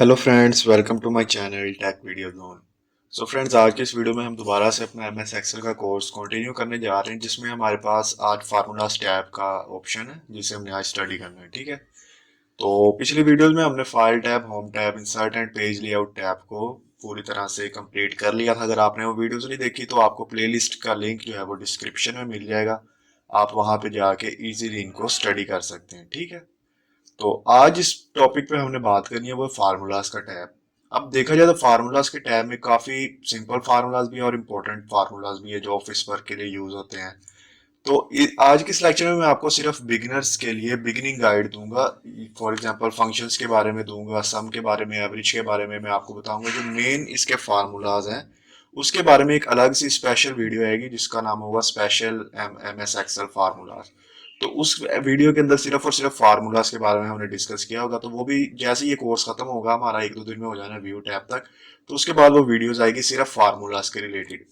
Hello friends, welcome to my channel tech video zone. So friends, आज के इस video में हम दोबारा से अपना एमएस एक्सेल का कोर्स कंटिन्यू करने जा रहे हैं, जिसमें हमारे पास आज फार्मूलाज टैब का ऑप्शन है जिसे हमने आज स्टडी करना है। ठीक है, तो पिछली वीडियोस में हमने file tab, home tab, insert and page layout tab को पूरी तरह से कंप्लीट कर लिया था। अगर आपने वो वीडियोस नहीं देखी तो आपको प्लेलिस्ट का लिंक जो है वो डिस्क्रिप्शन में मिल जाएगा। आप वहां पे जाके इजीली इनको स्टडी कर सकते हैं। ठीक है, तो आज इस टॉपिक पे हमने बात करनी है वो फार्मूलाज का टैब। अब देखा जाए तो फार्मूलाज के टैब में काफी सिंपल फार्मूलाज भी है और इम्पोर्टेंट फार्मूलाज भी है जो ऑफिस वर्क के लिए यूज होते हैं। तो आज के इस लेक्चर में मैं आपको सिर्फ बिगिनर्स के लिए बिगिनिंग गाइड दूंगा। फॉर एग्जांपल फंक्शंस के बारे में दूंगा, सम के बारे में, एवरेज के बारे में मैं आपको बताऊंगा। जो मेन इसके फार्मूलाज हैं उसके बारे में एक अलग सी स्पेशल वीडियो आएगी जिसका नाम होगा special M S Excel formulas. तो उस वीडियो के अंदर सिर्फ और सिर्फ फार्मूलाज के बारे में हमने डिस्कस किया होगा। तो वो भी जैसे ये कोर्स खत्म होगा हमारा, एक दो दिन में हो जाना व्यू टैब तक, तो उसके बाद वो वीडियोज आएगी सिर्फ फार्मूलाज के रिलेटेड।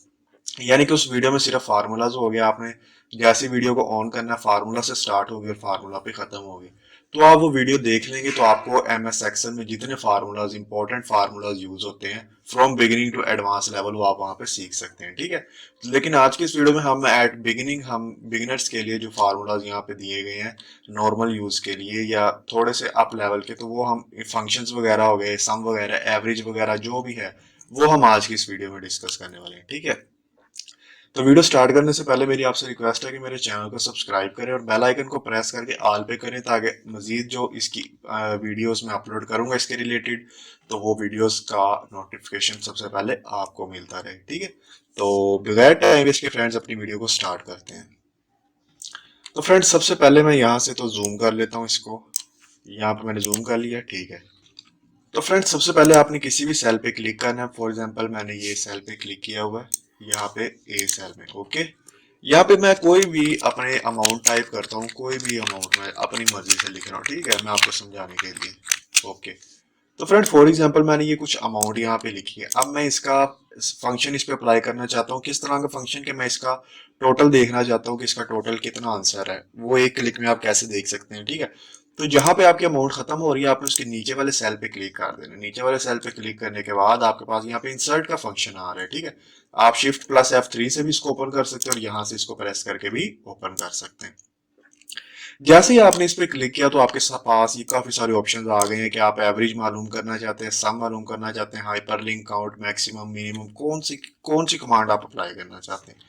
यानी कि उस वीडियो में सिर्फ फार्मूलाज हो गया, आपने जैसे वीडियो को ऑन करना है फार्मूला से स्टार्ट होगी और फार्मूला पे खत्म होगी। तो आप वो वीडियो देख लेंगे तो आपको एमएस एक्सेल में जितने फार्मूलाज, इंपॉर्टेंट फार्मूलाज यूज होते हैं from beginning to advance level, वो आप वहां पे सीख सकते हैं। ठीक है, लेकिन आज की इस वीडियो में हम एट बिगिनिंग, हम बिगिनर्स के लिए जो फार्मूलाज यहाँ पे दिए गए हैं नॉर्मल यूज के लिए या थोड़े से अप लेवल के, तो वो हम फंक्शंस वगैरह हो गए, सम वगैरह, एवरेज वगैरह जो भी है वो हम आज की इस वीडियो में डिस्कस करने वाले हैं। ठीक है, तो वीडियो स्टार्ट करने से पहले मेरी आपसे रिक्वेस्ट है कि मेरे चैनल को सब्सक्राइब करें और बेल आइकन को प्रेस करके ऑल पे करें, ताकि मजीद जो इसकी वीडियोस में अपलोड करूंगा इसके रिलेटेड, तो वो वीडियोस का नोटिफिकेशन सबसे पहले आपको मिलता रहे। ठीक है, तो बगैर टाइम वेस्ट के फ्रेंड्स अपनी वीडियो को स्टार्ट करते हैं। तो फ्रेंड्स, सबसे पहले मैं यहाँ से तो जूम कर लेता हूँ इसको। यहाँ पे मैंने जूम कर लिया। ठीक है, तो फ्रेंड्स सबसे पहले आपने किसी भी सेल पे क्लिक करना है। फॉर एग्जांपल मैंने ये सेल पे क्लिक किया हुआ है, यहाँ पे ए सेल में। ओके, यहाँ पे मैं कोई भी अपने अमाउंट टाइप करता हूँ, कोई भी अमाउंट मैं अपनी मर्जी से लिख रहा हूँ। ठीक है, मैं आपको समझाने के लिए। ओके, तो फ्रेंड फॉर एग्जांपल मैंने ये कुछ अमाउंट यहाँ पे लिखी है। अब मैं इसका फंक्शन इस पे अप्लाई करना चाहता हूँ। किस तरह का फंक्शन के मैं इसका टोटल देखना चाहता हूँ कि इसका टोटल कितना आंसर है, वो एक क्लिक में आप कैसे देख सकते हैं। ठीक है, तो जहां पे आपकी अमाउंट खत्म हो रही है आपने उसके नीचे वाले सेल पे क्लिक कर देना। नीचे वाले सेल पे क्लिक करने के बाद आपके पास यहाँ पे इंसर्ट का फंक्शन आ रहा है। ठीक है, आप शिफ्ट प्लस F3 से भी इसको ओपन कर सकते हैं और यहाँ से इसको प्रेस करके भी ओपन कर सकते हैं। जैसे ही आपने इस पे क्लिक किया तो आपके पास ये काफी सारे ऑप्शंस आ गए हैं कि आप एवरेज मालूम करना चाहते हैं, सम मालूम करना चाहते हैं, हाइपरलिंक, काउंट, मैक्सिमम, मिनिमम, कौन सी कमांड आप अप्लाई करना चाहते हैं।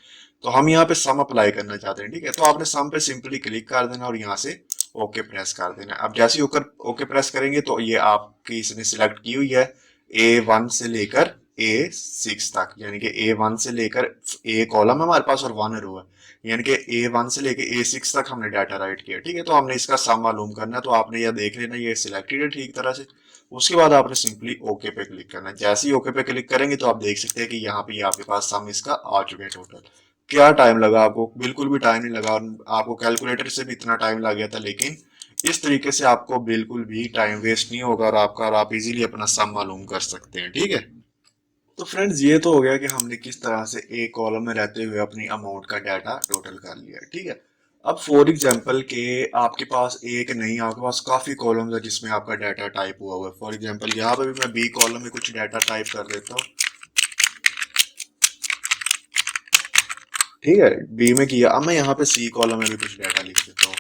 तो हम यहाँ पे सम अप्लाई करना चाहते हैं। ठीक है, तो आपने सम पे सिंपली क्लिक कर देना और यहाँ से ओके प्रेस कर देना। अब जैसे ही ओके प्रेस करेंगे तो ये आपकी इसने सिलेक्ट की हुई है A1 से लेकर A6 तक, यानी कि A1 से लेकर ए कॉलम है हमारे पास और 1 रो है, यानी कि A1 से लेके A6 तक हमने डाटा राइट किया। ठीक है, तो हमने इसका सम मालूम करना है, तो आपने यह देख लेना ये सिलेक्टेड है ठीक तरह से। उसके बाद आपने सिंपली ओके पे क्लिक करना है। जैसे ही ओके पे क्लिक करेंगे तो आप देख सकते हैं कि यहाँ पे आपके पास सम इसका आ चुके हैं टोटल। क्या टाइम लगा आपको? बिल्कुल भी टाइम नहीं लगा। आपको कैलकुलेटर से भी इतना टाइम लग गया था, लेकिन इस तरीके से आपको बिल्कुल भी टाइम वेस्ट नहीं होगा और आप इजीली अपना सम मालूम कर सकते हैं। ठीक है, तो फ्रेंड्स ये तो हो गया कि हमने किस तरह से एक कॉलम में रहते हुए अपनी अमाउंट का डाटा टोटल कर लिया। ठीक है, अब फॉर एग्जांपल के आपके पास एक नहीं, आपके पास काफी कॉलम्स है जिसमें आपका डाटा टाइप हुआ हुआ है। फॉर एग्जांपल यहाँ पे भी मैं बी कॉलम में कुछ डाटा टाइप कर देता हूँ। ठीक है, बी में किया। अब मैं यहाँ पे सी कॉलम में भी कुछ डाटा लिख देता हूँ,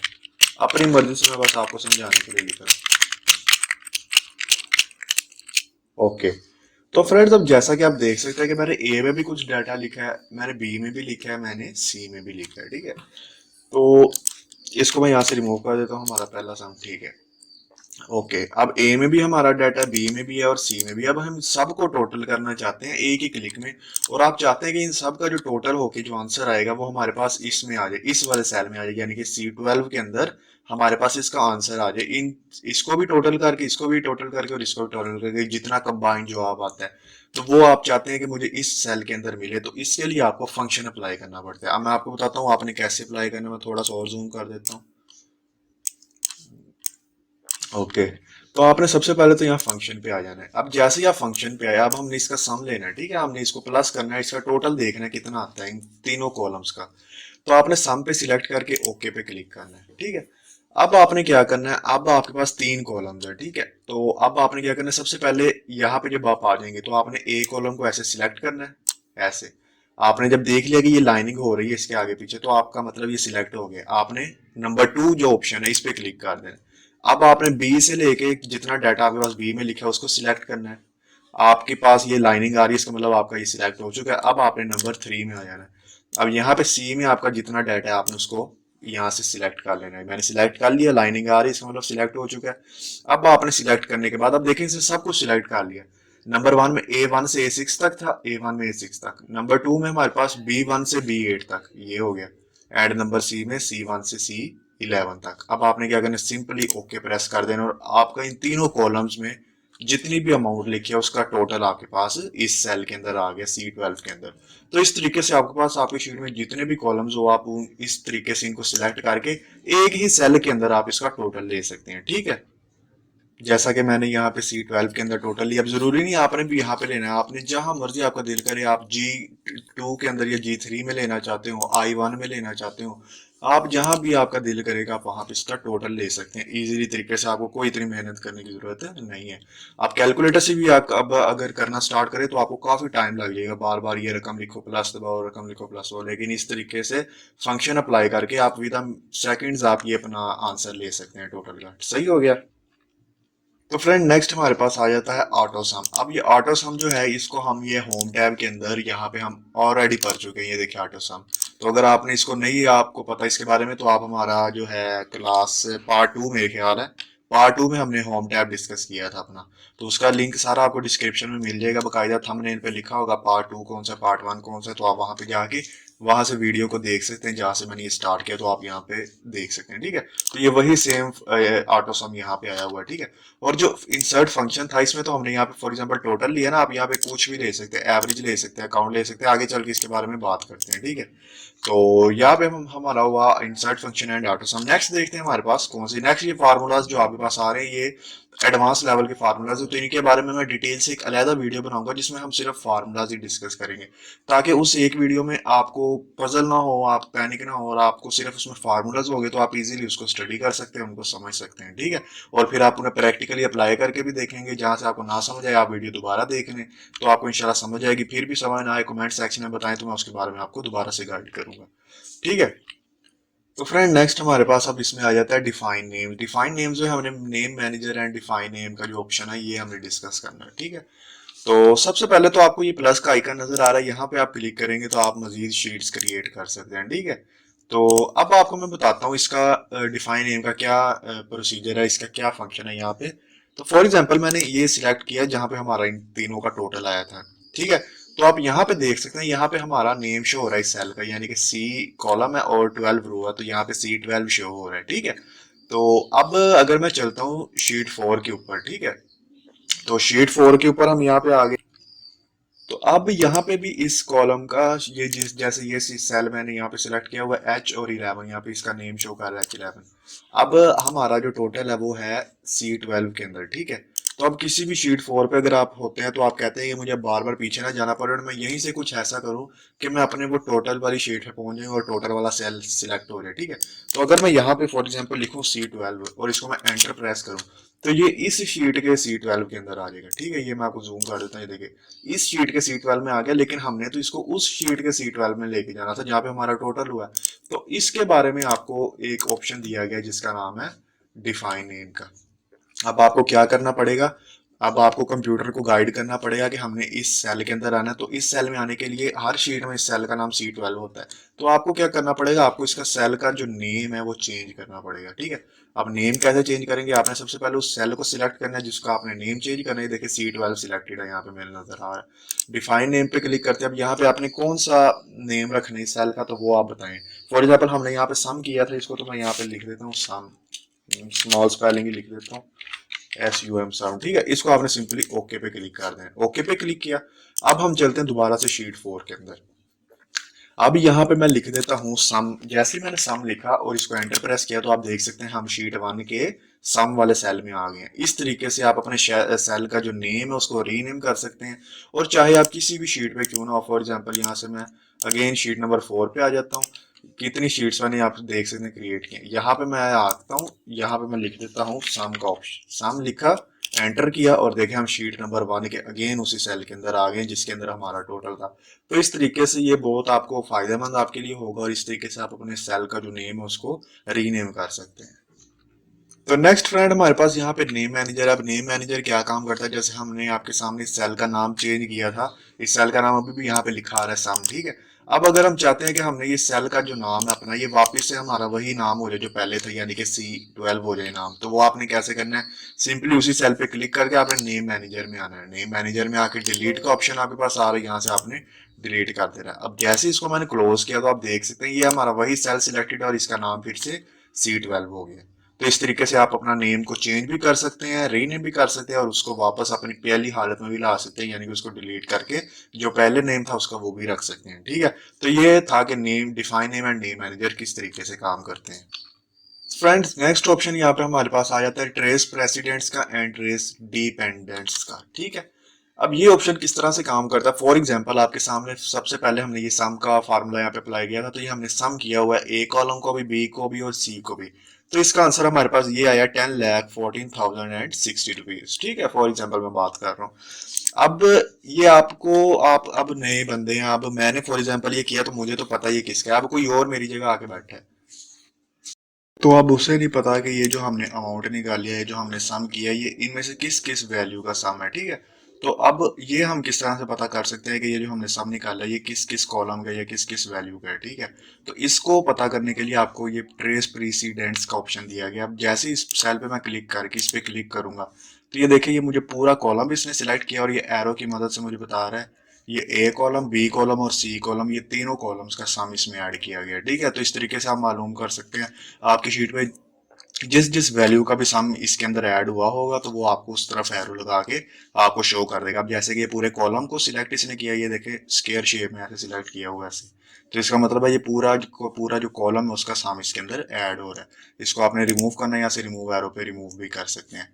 अपनी मर्जी से, मैं बस आपको समझाने के लिए लिख रहा हूँ। ओके, तो फ्रेंड्स अब जैसा कि आप देख सकते हैं कि मैंने ए में भी कुछ डाटा लिखा है, मैंने बी में भी लिखा है, मैंने सी में भी लिखा है। ठीक है, तो इसको मैं यहाँ से रिमूव कर देता हूँ, हमारा पहला सम। ठीक है, ओके, अब ए में भी हमारा डाटा, बी में भी है और सी में भी। अब हम सबको टोटल करना चाहते हैं एक ही क्लिक में, और आप चाहते हैं कि इन सब का जो टोटल होके जो आंसर आएगा वो हमारे पास इसमें आ जाए, इस वाले सेल में आ जाए, यानी कि C12 के अंदर हमारे पास इसका आंसर आ जाए। इन इसको भी टोटल करके, इसको भी टोटल करके और इसको भी टोटल करके जितना कंबाइंड जवाब आता है, तो वो आप चाहते हैं कि मुझे इस सेल के अंदर मिले। तो इसके लिए आपको फंक्शन अप्लाई करना पड़ता है। अब मैं आपको बताता हूँ आपने कैसे अप्लाई करना है। मैं थोड़ा सा और जूम कर देता हूँ। ओके, तो आपने सबसे पहले तो यहाँ फंक्शन पे आ जाना है। अब जैसे ही आप फंक्शन पे आए, अब हमने इसका सम लेना है। ठीक है, हमने इसको प्लस करना है, इसका टोटल देखना है कितना आता है इन तीनों कॉलम्स का। तो आपने सम पे सिलेक्ट करके ओके पे क्लिक करना है। ठीक है, अब आपने क्या करना है, अब आपके पास 3 कॉलम्स है, ठीक है। तो अब आपने क्या करना है, सबसे पहले यहाँ पे जब आप आ जाएंगे तो आपने ए कॉलम को ऐसे सिलेक्ट करना है, ऐसे। आपने जब देख लिया कि ये लाइनिंग हो रही है इसके आगे पीछे, तो आपका मतलब ये सिलेक्ट हो गया। आपने नंबर 2 जो ऑप्शन है इस पे क्लिक कर देना। अब आपने बी से लेके जितना डाटा आपके पास बी में लिखा है उसको सिलेक्ट करना है। आपके पास ये लाइनिंग आ रही है, इसका मतलब आपका ये सिलेक्ट हो चुका है। अब आपने नंबर 3 में आ जाना है। अब यहाँ पे सी में आपका जितना डाटा है आपने उसको यहाँ से सिलेक्ट कर लेना है। मैंने सिलेक्ट कर लिया, लाइनिंग आ रही है, इसका मतलब सिलेक्ट हो चुका है। अब आपने सिलेक्ट करने के बाद अब देखें इसे सब कुछ सिलेक्ट कर लिया। नंबर 1 में A1 से A6 तक था, A1 में A6 तक। नंबर 2 में हमारे पास B1 से B8 तक, ये हो गया। एड नंबर सी में C1 से C11 तक। अब आपने क्या करना है, सिंपली ओके प्रेस कर देना और आपका इन तीनों कॉलम्स में जितनी भी अमाउंट लिखी है उसका टोटल आपके पास इस सेल के अंदर आ गया, C12 के अंदर। तो इस तरीके से आपके पास आपकी शीट में जितने भी कॉलम्स हो आप इस तरीके से इनको सिलेक्ट करके एक ही सेल के अंदर आप इसका टोटल ले सकते हैं, ठीक है। जैसा कि मैंने यहाँ पे C12 के अंदर टोटल लिया। अब जरूरी नहीं आपने भी यहाँ पे लेना है, आपने जहां मर्जी आपका दिल करे, आप G2 के अंदर या G3 में लेना चाहते हो, I1 में लेना चाहते हो, आप जहां भी आपका दिल करेगा आप वहां पे इसका टोटल ले सकते हैं इजीली तरीके से। आपको कोई इतनी मेहनत करने की जरूरत नहीं है। आप कैलकुलेटर से भी आप अब अगर करना स्टार्ट करें तो आपको काफी टाइम लग जाएगा, बार बार ये रकम लिखो प्लस दबाओ, रकम लिखो प्लस दबाओ। लेकिन इस तरीके से फंक्शन अप्लाई करके आप विद सेकंड्स आप ये अपना आंसर ले सकते हैं टोटल का। सही हो गया। तो फ्रेंड नेक्स्ट हमारे पास आ जाता है ऑटो सम। अब ये ऑटो सम जो है इसको हम ये होम टैब के अंदर यहाँ पे हम ऑलरेडी पढ़ चुके हैं। ये देखिए ऑटो सम। तो अगर आपने इसको नहीं आपको पता इसके बारे में तो आप हमारा जो है क्लास पार्ट 2 मेरे ख्याल है, पार्ट 2 में हमने होम टैब डिस्कस किया था अपना। तो उसका लिंक सारा आपको डिस्क्रिप्शन में मिल जाएगा, बाकायदा थंबनेल पे लिखा होगा पार्ट 2 कौन सा, पार्ट 1 कौन सा। तो आप वहां पे जाके वहां से वीडियो को देख सकते हैं जहां से मैंने ये स्टार्ट किया, तो आप यहाँ पे देख सकते हैं, ठीक है। तो ये वही सेम ऑटो सम यहाँ पे आया हुआ है, ठीक है। और जो इंसर्ट फंक्शन था इसमें तो हमने यहाँ पे फॉर एग्जांपल टोटल लिया ना, आप यहाँ पे कुछ भी ले सकते हैं, एवरेज ले सकते हैं, अकाउंट ले सकते हैं, आगे चल के इसके बारे में बात करते हैं, ठीक है। तो यहाँ पे हम हमारा हुआ insert function and auto some. Next देखते हैं हमारे पास कौन सी। नेक्स्ट ये फार्मूलाज जो आपके पास आ रहे हैं ये एडवांस लेवल के फार्मूलाज, तो इनके बारे में मैं डिटेल से एक अलग वीडियो बनाऊंगा जिसमें हम सिर्फ फार्मूलाज ही डिस्कस करेंगे, ताकि उस एक वीडियो में आपको पजल ना हो, आप पैनिक ना हो, और आपको सिर्फ उसमें फार्मूलाज हो गए तो आप इजीली उसको स्टडी कर सकते हैं, उनको समझ सकते हैं, ठीक है। और फिर आप उन्हें प्रैक्टिकली अप्लाई करके भी देखेंगे, जहां से आपको ना समझ आए आप वीडियो दोबारा देख लें तो आपको इंशाल्लाह समझ आएगी। फिर भी समझ ना आए कमेंट सेक्शन में बताएं तो मैं उसके बारे में आपको दोबारा से गाइड करूंगा, ठीक है। तो फ्रेंड नेक्स्ट हमारे पास अब इसमें आ जाता है डिफाइन नेम। डिफाइन नेम जो है हमने name manager and define name का जो ऑप्शन है ये हमने डिस्कस करना है, ठीक है। तो सबसे पहले तो आपको ये प्लस का आइकन नजर आ रहा है, यहाँ पे आप क्लिक करेंगे तो आप मजीद शीट्स क्रिएट कर सकते हैं, ठीक है। तो अब आपको मैं बताता हूँ इसका डिफाइन नेम का क्या प्रोसीजर है, इसका क्या फंक्शन है यहाँ पे। तो फॉर एग्जांपल मैंने ये सिलेक्ट किया जहाँ पे हमारा इन तीनों का टोटल आया था, ठीक है। तो आप यहाँ पे देख सकते हैं, यहाँ पे हमारा नेम शो हो रहा है इस सेल का, यानी कि सी कॉलम है और 12 रो है, तो यहाँ पे C12 शो हो रहा है, ठीक है। तो अब अगर मैं चलता हूँ शीट 4 के ऊपर, ठीक है। तो शीट 4 के ऊपर हम यहाँ पे आ गए। तो अब यहाँ पे भी इस कॉलम का ये जिस जैसे ये सेल मैंने यहाँ पे सिलेक्ट किया हुआ H और 11, यहाँ पे इसका नेम शो कर रहा है H11। अब हमारा जो टोटल है वो है C12 के अंदर, ठीक है। तो अब किसी भी शीट 4 पे अगर आप होते हैं तो आप कहते हैं कि मुझे बार बार पीछे ना जाना पड़े और मैं यहीं से कुछ ऐसा करूं कि मैं अपने वो टोटल वाली शीट पे पहुंच जाऊं और टोटल वाला सेल सिलेक्ट हो जाए, ठीक है। तो अगर मैं यहाँ पे फॉर एग्जांपल लिखूं C12 और इसको मैं एंटर प्रेस करूं तो ये इस शीट के C12 के अंदर आ जाएगा, ठीक है। ये मैं आपको जूम कर देता हूँ, ये देखिए इस शीट के C12 में आ गया, लेकिन हमने तो इसको उस शीट के C12 में लेके जाना था जहाँ पे हमारा टोटल हुआ है। तो इसके बारे में आपको एक ऑप्शन दिया गया जिसका नाम है डिफाइन नेम का। अब आपको क्या करना पड़ेगा, अब आपको कंप्यूटर को गाइड करना पड़ेगा कि हमने इस सेल के अंदर आना है। तो इस सेल में आने के लिए हर शीट में इस सेल का नाम C12 होता है। तो आपको क्या करना पड़ेगा, आपको इसका सेल का जो नेम है वो चेंज करना पड़ेगा, ठीक है। अब नेम कैसे चेंज करेंगे, आपने सबसे पहले उस सेल को सिलेक्ट करना है जिसका आपने नेम चेंज करना है। देखिए C12 सिलेक्टेड है, यहाँ पे मेरे नजर आ रहा है। डिफाइन नेम पे क्लिक करते हैं। अब यहाँ पे आपने कौन सा नेम रखना है इस सेल का तो वो आप बताएं। फॉर एग्जाम्पल हमने यहाँ पे सम किया था, इसको तो मैं यहाँ पे लिख देता हूँ सम, स्मॉल स्पेलिंग ही लिख देता हूँ SUM साउंड, ठीक है। इसको आपने सिंपली ओके पे क्लिक कर देना। ओके पे क्लिक किया। अब हम चलते हैं दोबारा से शीट 4 के अंदर। अब यहाँ पे मैं लिख देता हूँ सम। जैसे ही मैंने सम लिखा और इसको एंटर प्रेस किया तो आप देख सकते हैं हम शीट 1 के सम वाले सेल में आ गए हैं। इस तरीके से आप अपने सेल का जो नेम है उसको रीनेम कर सकते हैं, और चाहे आप किसी भी शीट पे क्यों ना हो। फॉर एग्जांपल यहाँ से मैं अगेन शीट नंबर 4 पे आ जाता हूँ। कितनी शीट्स मैंने आप देख सकते हैं क्रिएट किए। यहाँ पे मैं आता हूँ, यहाँ पे मैं लिख देता हूँ सम का ऑप्शन, सम लिखा, एंटर किया और देखें हम शीट नंबर 1 के अगेन उसी सेल के अंदर आ गए जिसके अंदर हमारा टोटल था। तो इस तरीके से ये बहुत आपको फायदेमंद आपके लिए होगा और इस तरीके से आप अपने सेल का जो नेम है उसको रीनेम कर सकते हैं। तो नेक्स्ट फ्रेंड हमारे पास यहाँ पे नेम मैनेजर। अब नेम मैनेजर क्या काम करता है, जैसे हमने आपके सामने इस सेल का नाम चेंज किया था, इस सेल का नाम अभी भी यहाँ पे लिखा आ रहा है सम, ठीक है। अब अगर हम चाहते हैं कि हमने ये सेल का जो नाम है अपना ये वापस से हमारा वही नाम हो जाए जो पहले था, यानी कि C12 हो जाए नाम, तो वो आपने कैसे करना है, सिंपली उसी सेल पे क्लिक करके आपने नेम मैनेजर में आना है। नेम मैनेजर में आके डिलीट का ऑप्शन आपके पास आ रहा है, यहाँ से आपने डिलीट कर देना है। अब जैसे इसको मैंने क्लोज किया तो आप देख सकते हैं ये हमारा वही सेल सिलेक्टेड और इसका नाम फिर से C12 हो गया। तो इस तरीके से आप अपना नेम को चेंज भी कर सकते हैं, रीनेम भी कर सकते हैं और उसको वापस अपनी पहली हालत में भी ला सकते हैं, यानी कि उसको डिलीट करके जो पहले नेम था उसका वो भी रख सकते हैं, ठीक है। तो ये था कि name, define name and name manager किस तरीके से काम करते हैं। फ्रेंड्स नेक्स्ट ऑप्शन यहाँ पे हमारे पास आ जाता है ट्रेस प्रेसिडेंट्स का एंड ट्रेस डिपेंडेंट्स का, ठीक है। अब ये ऑप्शन किस तरह से काम करता है, फॉर एग्जांपल आपके सामने सबसे पहले हमने ये सम का फार्मूला यहाँ पे अप्लाई किया था, तो ये हमने सम किया हुआ है ए कॉलम को भी, बी को भी और सी को भी। तो इसका आंसर हमारे पास ये आया 10,14,060 रुपीज, ठीक है। फॉर एग्जाम्पल मैं बात कर रहा हूँ। अब ये आपको, आप अब नए बंदे हैं, अब मैंने फॉर एग्जाम्पल ये किया तो मुझे तो पता ही किसका है, अब कोई और मेरी जगह आके बैठा है तो अब उसे नहीं पता कि ये जो हमने अमाउंट निकाली है, जो हमने सम किया है, ये इनमें से किस किस वैल्यू का सम है, ठीक है। तो अब ये हम किस तरह से पता कर सकते हैं कि ये जो हमने सम निकाला है ये किस किस कॉलम का या किस किस वैल्यू का है, ठीक है। तो इसको पता करने के लिए आपको ये ट्रेस प्रीसीडेंट्स का ऑप्शन दिया गया। अब जैसे ही इस सेल पे मैं क्लिक करके इस पे क्लिक करूंगा तो ये देखिए ये मुझे पूरा कॉलम भी इसने सिलेक्ट किया और ये एरो की मदद से मुझे बता रहा है ये ए कॉलम, बी कॉलम और सी कॉलम, ये तीनों कॉलम्स का सम इसमें ऐड किया गया, ठीक है। तो इस तरीके से आप मालूम कर सकते हैं आपकी शीट पे जिस जिस वैल्यू का भी सम इसके अंदर ऐड हुआ होगा तो वो आपको उस तरफ एरो लगा के आपको शो कर देगा। अब जैसे कि ये पूरे कॉलम को सिलेक्ट इसने किया, ये देखे स्क्वायर शेप में ऐसे सिलेक्ट किया हुआ ऐसे, तो इसका मतलब है ये पूरा जो कॉलम है उसका सम इसके अंदर ऐड हो रहा है। इसको आपने रिमूव करना है, यहाँ से रिमूव एरो पे रिमूव भी कर सकते हैं।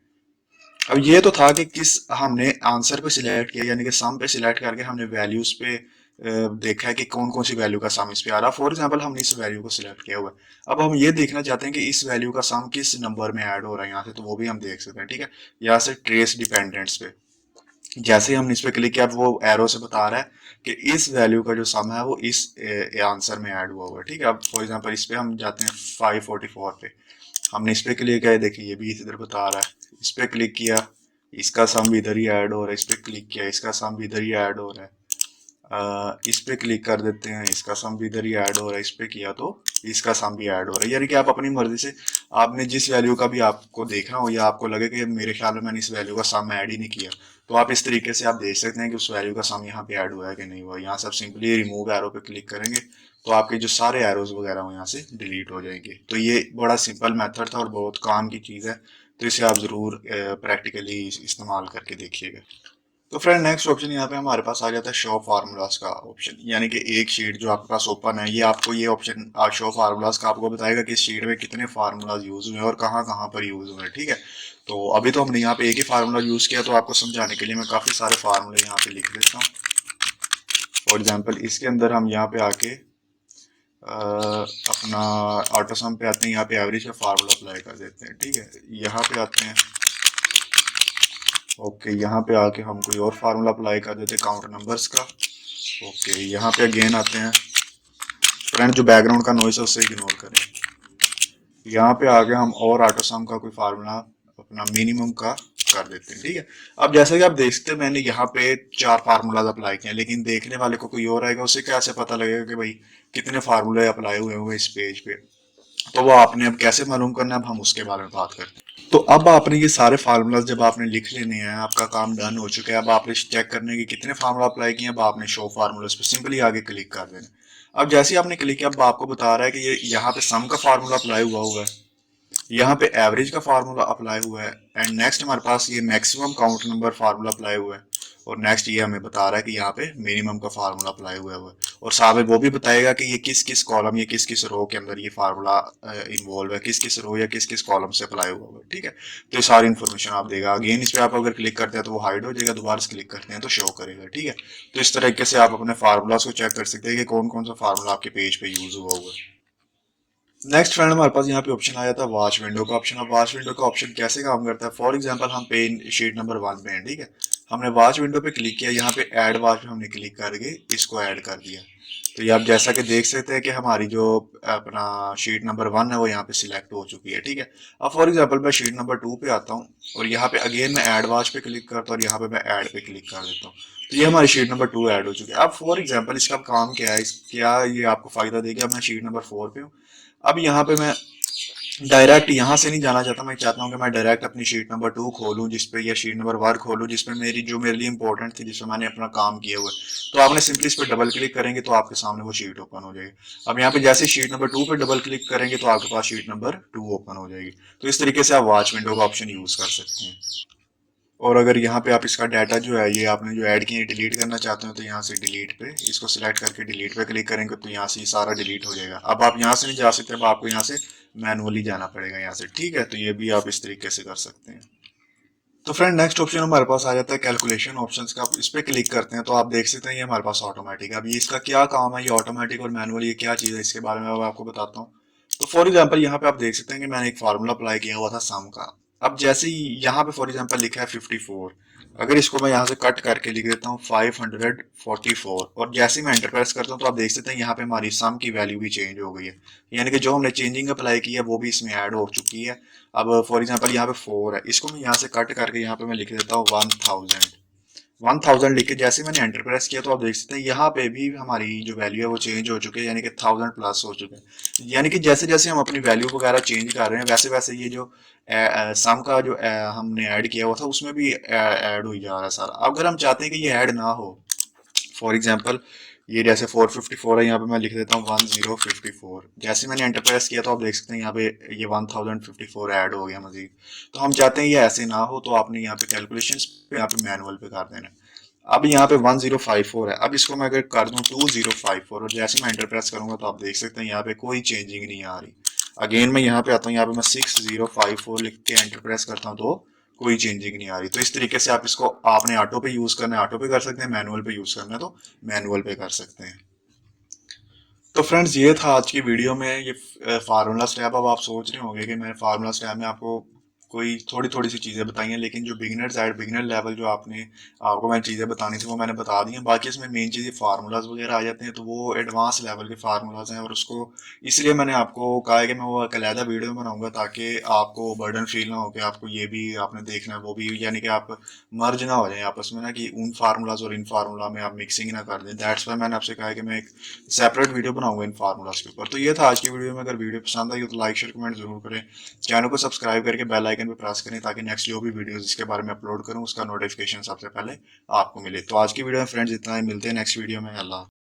अब ये तो था कि किस हमने आंसर पे सिलेक्ट किया, यानी कि सम पे सिलेक्ट करके हमने वैल्यूज पे देखा है कि कौन कौन सी वैल्यू का सम इस पे आ रहा है। फॉर एग्जांपल हमने इस वैल्यू को सिलेक्ट किया हुआ है, अब हम ये देखना चाहते हैं कि इस वैल्यू का सम किस नंबर में ऐड हो रहा है यहाँ से, तो वो भी हम देख सकते हैं, ठीक है। यहाँ से ट्रेस डिपेंडेंट्स पे जैसे ही हमने इस पे क्लिक किया वो एरो से बता रहा है कि इस वैल्यू का जो सम है वो इस आंसर में ऐड हुआ हुआ है, ठीक है। अब फॉर एग्जांपल इस पे हम जाते हैं 544 पे, हमने इस पे क्लिक किया, देखिए ये भी इधर बता रहा है, इस पे क्लिक किया इसका सम भी इधर ही ऐड हो रहा है, इस पे क्लिक किया इसका सम भी इधर ही ऐड हो रहा है, इस पे क्लिक कर देते हैं इसका सम भी इधर ही ऐड हो रहा है, इस पे किया तो इसका सम भी ऐड हो रहा है। यानी कि आप अपनी मर्जी से आपने जिस वैल्यू का भी आपको देखना हो या आपको लगे कि मेरे ख्याल में मैंने इस वैल्यू का सम ऐड ही नहीं किया, तो आप इस तरीके से आप देख सकते हैं कि उस वैल्यू का सम यहाँ पे ऐड हुआ है कि नहीं हुआ। यहाँ से आप सिंपली रिमूव एरो पे क्लिक करेंगे तो आपके जो सारे एरोज वगैरह हो यहाँ से डिलीट हो जाएंगे। तो ये बड़ा सिंपल मेथड था और बहुत काम की चीज़ है, तो इसे आप ज़रूर प्रैक्टिकली इस्तेमाल करके देखिएगा। तो फ्रेंड नेक्स्ट ऑप्शन यहाँ पे हमारे पास आ जाता है शो फार्मूलाज का ऑप्शन, यानी कि एक शीट जो आपके पास ओपन है ये आपको ये ऑप्शन शो फार्मूलाज का आपको बताएगा कि इस शीट में कितने फार्मूलाज यूज हुए हैं और कहाँ कहाँ पर यूज हुए हैं, ठीक है। तो अभी तो हमने यहाँ पे एक ही फार्मूला यूज किया, तो आपको समझाने के लिए मैं काफी सारे फार्मूले यहाँ पे लिख देता हूँ। फॉर एग्जाम्पल इसके अंदर हम यहाँ पे आके अपना ऑटो सम पे आते हैं, यहाँ पे एवरेज का फार्मूला अप्लाई कर देते हैं, ठीक है। यहाँ पे आते हैं, ओके यहाँ पे आके हम कोई और फार्मूला अप्लाई कर देते हैं काउंट नंबर्स का। ओके यहाँ पे अगेन आते हैं, फ्रेंड जो बैकग्राउंड का नॉइस है उससे इग्नोर करें। यहाँ पे आके हम और ऑटो सम का कोई फार्मूला अपना मिनिमम का कर देते हैं, ठीक है। अब जैसे कि आप देख सकते हैं मैंने यहाँ पे 4 फार्मूलाज अप्लाई किए हैं, लेकिन देखने वाले को कोई और आएगा, उसे कैसे पता लगेगा कि भाई कितने फार्मूले अप्लाई हुए हुए इस पेज पे। तो वो आपने अब कैसे मालूम करना है, अब हम उसके बारे में बात करते हैं। तो अब आपने ये सारे फार्मूलाज जब आपने लिख लेने हैं, आपका काम डन हो चुका है, अब आपने चेक करने की कितने फार्मूला अप्लाई किए, अब आपने शो फार्मूलाज पे सिंपली आगे क्लिक कर देना। अब जैसे ही आपने क्लिक किया अब आपको बता रहा है कि ये यहाँ पे सम का फार्मूला अप्लाई हुआ है, यहाँ पे एवरेज का फार्मूला अप्लाई हुआ है, एंड नेक्स्ट हमारे पास ये maximum count number formula apply हुआ है, और नेक्स्ट ये हमें बता रहा है कि यहाँ पे मिनिमम का फार्मूला अप्लाई हुआ है, और साथ में वो भी बताएगा कि ये किस किस कॉलम या किस किस रो के अंदर ये फार्मूला इन्वॉल्व है, किस किस रो या किस किस कॉलम से अप्लाई हुआ है, ठीक है। तो ये सारी इन्फॉर्मेशन आप देगा। अगेन इस पे आप अगर क्लिक करते हैं तो वो हाइड हो जाएगा, दोबारा से क्लिक करते हैं तो शो करेगा, ठीक है। तो इस तरीके से आप अपने फार्मूलाज को चेक कर सकते हैं कि कौन कौन सा फार्मूला आपके पेज पे यूज हुआ है। नेक्स्ट फ्रेंड हमारे पास यहाँ पे ऑप्शन आया था वॉच विंडो का ऑप्शन। अब वॉच विंडो का ऑप्शन कैसे काम करता है, फॉर एग्जांपल हम पेन शीट नंबर 1 पे हैं, ठीक है। हमने वॉच विंडो पे क्लिक किया, यहाँ पे ऐड वॉच पे हमने क्लिक करके इसको ऐड कर दिया। तो ये आप जैसा कि देख सकते हैं कि हमारी जो अपना शीट नंबर 1 है वो यहाँ पे सिलेक्ट हो चुकी है, ठीक है। अब फॉर एग्जांपल मैं शीट नंबर 2 पे आता हूँ और यहाँ पे अगेन मैं ऐड वॉच पे क्लिक करता हूँ और यहाँ पे मैं ऐड पे क्लिक कर देता हूँ। तो ये हमारी शीट नंबर 2 ऐड हो चुकी है। अब फॉर एग्जांपल इसका काम क्या है, क्या ये आपको फायदा देगा। मैं शीट नंबर 4 पे हूँ। अब यहाँ पे मैं डायरेक्ट यहाँ से नहीं जाना चाहता, मैं चाहता हूँ कि मैं डायरेक्ट अपनी शीट नंबर 2 खोलूँ जिसपे, या शीट नंबर 1 खोलूँ जिसमें मेरी, जो मेरे लिए इंपॉर्टेंट थी, जिसमें मैंने अपना काम किया हुआ है। तो आपने सिंपली इस पर डबल क्लिक करेंगे तो आपके सामने वो शीट ओपन हो जाएगी। अब यहाँ पे जैसे शीट नंबर 2 पे डबल क्लिक करेंगे तो आपके पास शीट नंबर 2 ओपन हो जाएगी। तो इस तरीके से आप वॉच विंडो का ऑप्शन यूज कर सकते हैं। और अगर यहाँ पे आप इसका डाटा जो है, ये आपने जो ऐड किए डिलीट करना चाहते हो, तो यहाँ से डिलीट पे इसको सिलेक्ट करके डिलीट पे क्लिक करेंगे तो यहाँ से ये सारा डिलीट हो जाएगा। अब आप यहाँ से नहीं जा सकते, अब आपको यहाँ से मैनुअली जाना पड़ेगा यहाँ से, ठीक है। तो ये भी आप इस तरीके से कर सकते हैं। तो फ्रेंड नेक्स्ट ऑप्शन हमारे पास आ जाता है कैलकुलेशन ऑप्शंस का। आप इस पे क्लिक करते हैं तो आप देख सकते हैं ये हमारे पास ऑटोमेटिक है। अब ये इसका क्या काम है, ये ऑटोमेटिक और मैनुअल ये क्या चीज़ है, इसके बारे में मैं आपको बताता हूँ। तो फॉर एग्जांपल यहाँ पे आप देख सकते हैं कि मैंने एक फार्मूला अप्लाई किया हुआ था सम का। अब जैसे ही यहाँ पे फॉर एग्जांपल लिखा है 54, अगर इसको मैं यहाँ से कट करके लिख देता हूँ 544, और जैसे ही मैं एंटर प्रेस करता हूँ तो आप देख सकते हैं यहाँ पे हमारी सम की वैल्यू भी चेंज हो गई है। यानी कि जो हमने चेंजिंग अप्लाई की है वो भी इसमें ऐड हो चुकी है। अब फॉर एग्जांपल यहाँ पे 4 है, इसको मैं यहाँ से कट करके यहाँ पे मैं लिख देता हूँ 1000। 1000 लिख के जैसे मैंने एंटर प्रेस किया तो आप देख सकते हैं यहाँ पे भी हमारी जो वैल्यू है वो चेंज हो चुकी है, यानी कि 1000 प्लस हो चुके हैं। यानी कि जैसे जैसे हम अपनी वैल्यू वगैरह चेंज कर रहे हैं वैसे वैसे ये जो सम का जो हमने ऐड किया हुआ था उसमें भी ऐड हो जा रहा है सारा। अगर हम चाहते हैं कि ये ऐड ना हो, फॉर एग्जाम्पल ये जैसे 454 है, यहाँ पे मैं लिख देता हूँ 1054। जैसे मैंने एंटर प्रेस किया तो आप देख सकते हैं यहाँ पे ये 1054 ऐड हो गया मजीद। तो हम चाहते हैं ये ऐसे ना हो, तो आपने यहाँ पे कैलकुलेशंस पे, यहाँ पे मैनुअल पे कर देना है। अब यहाँ पे 1054 है, अब इसको मैं अगर कर दूं 2054 और जैसे मैं एंटर प्रेस करूंगा तो आप देख सकते हैं यहाँ पे कोई चेंजिंग नहीं आ रही। अगेन मैं यहाँ पे आता हूँ, यहाँ पे मैं 6054 लिख के एंटर प्रेस करता हूँ तो कोई चेंजिंग नहीं आ रही। तो इस तरीके से आप इसको, आपने ऑटो पे यूज करना है ऑटो पे कर सकते हैं, मैनुअल पे यूज करना है तो मैनुअल पे कर सकते हैं। तो फ्रेंड्स ये था आज की वीडियो में ये फार्मूला स्टैप। अब आप सोच रहे होंगे कि मैं फार्मूला स्टैप में आपको कोई थोड़ी थोड़ी सी चीज़ें बताई हैं, लेकिन जो बिगिनर साइड, बिगिनर लेवल जो आपको मैं चीज़ें बतानी थी वो मैंने बता दी हैं। बाकी इसमें मेन चीज़ फार्मूलाज वगैरह आ जाते हैं तो वो एडवांस लेवल के फार्मूलाज हैं, और उसको इसलिए मैंने आपको कहा है कि मैं वो एक अलहदा वीडियो बनाऊंगा ताकि आपको बर्डन फील ना हो कि आपको ये भी आपने देखना है वो भी, यानी कि आप मर्ज ना हो जाए आपस में ना, कि उन फार्मूलाज और इन फार्मूला में आप मिक्सिंग ना कर दें। दैट्स वाई मैंने आपसे कहा है कि मैं एक सेपरेट वीडियो बनाऊंगा इन फार्मूलाज के ऊपर। तो ये था आज की वीडियो में। अगर वीडियो पसंद आई हो तो लाइक शेयर कमेंट जरूर करें, चैनल को सब्सक्राइब करके बेल आइकन पे प्रेस करें ताकि नेक्स्ट जो भी वीडियोस इसके बारे में अपलोड करूं उसका नोटिफिकेशन सबसे पहले आपको मिले। तो आज की वीडियो में फ्रेंड्स इतना ही, मिलते हैं नेक्स्ट वीडियो में। अल्लाह।